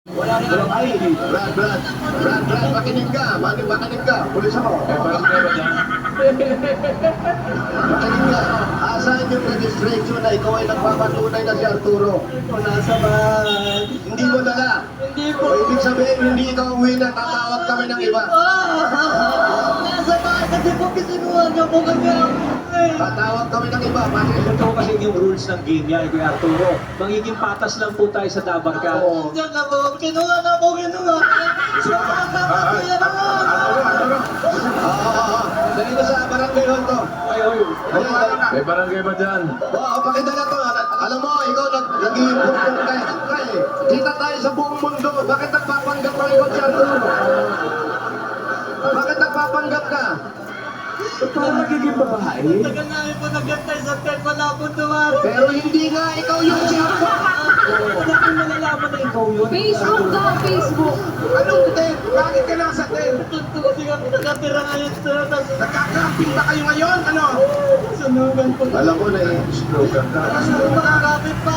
Wala rin ang ID. Brad, makinig ka. Makinig ka. Pulis ako. Parang meron dyan. Makinig ka. Asahan yung registration na ikaw ay nagpapatunay na si Arturo. Nasa ba? Hindi mo dala. Hindi O po. ibig sabihin, hindi ikaw uwi na tatawag kami ng iba. Nasa ba? Kasi po kisinuha niyo po kami. Tatawag kami ng iba. Bakit? Ito kasi yung rules ng game niya, Kuya Arturo. Magiging patas lang po tayo sa Dabarka. Oo. Diyan na po. Kinuha na po. Dali na sa barangay hall to. May barangay ba dyan? Oo, pakidala to. Alam mo, ikaw nag-iimpong kay Angkay. Kita tayo sa buong mundo. Bakit nagpapanggap ka ikaw si Arturo? Bakit nagpapanggap ka? Parang magiging babae. Tagal namin po nagantay sa tent. Wala po dumating. Pero hindi nga ikaw yung si Arturo. Wala kong malalaman na ikaw yun. Facebook daw, Facebook. Anong tent? Bakit ka nasa tent? Tunto kasi kami nakatira ngayon sa Nagkakamping ba kayo ngayon? Ano? sunugan po. Alam ko na eh. Slogan ka. Kasi makakapit pa.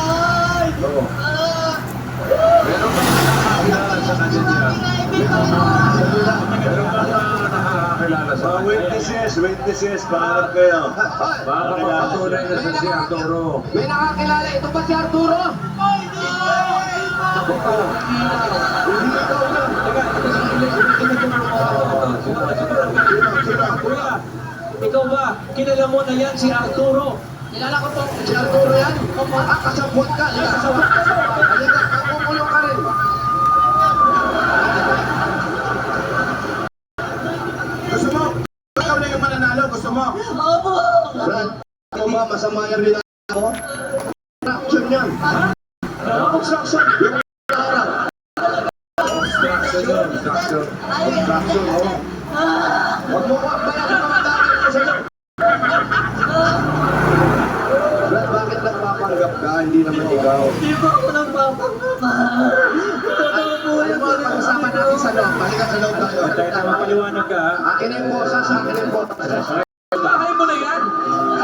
Oo. Meron ba nakakakilala sa kanya dyan? Meron ba nakakakilala sa kanya? Witnesses, paharap kayo. Baka papatunay na siya si Arturo. May nakakilala. Ito ba si Arturo? Hindi ikaw na. Kuya, ikaw ba? Kilala mo na yan si Arturo. Kilala ko po. Si Arturo yan? Kasabot ka. Kasabot ka. Halika, kakukulong ka rin. Gusto mo? Ikaw na yung mananalo, gusto mo? Opo. Brad, ako ba masama yung rinala ko? Construction yan. Construction. Yung harap. Instruction. Construction, oo. Huwag mo ko akbayan sa mga dami ko sa'yo. Brad, bakit nagpapanggap ka? Hindi naman ikaw. Hindi po ako nagpapanggap. Totoo po Alam mo, pag-usapan natin sa loob. Halika sa loob tayo. Tayo na mapaliwanag ka. Akin yung boses, akin yung boses. Bahay mo na yan.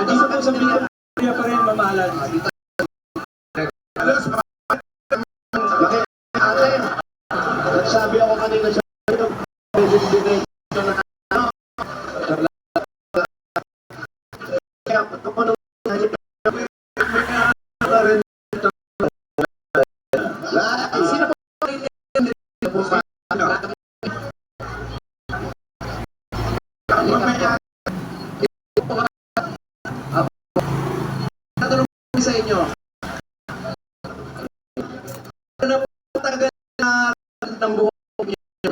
Dito po sa Villa Maria pa rin, mamahalan. Ate, nagsabi ako kanina sa bigay ito na kaya kapano sino po mamaya tatanong sa inyo ano po tagal na ng buhok niyo?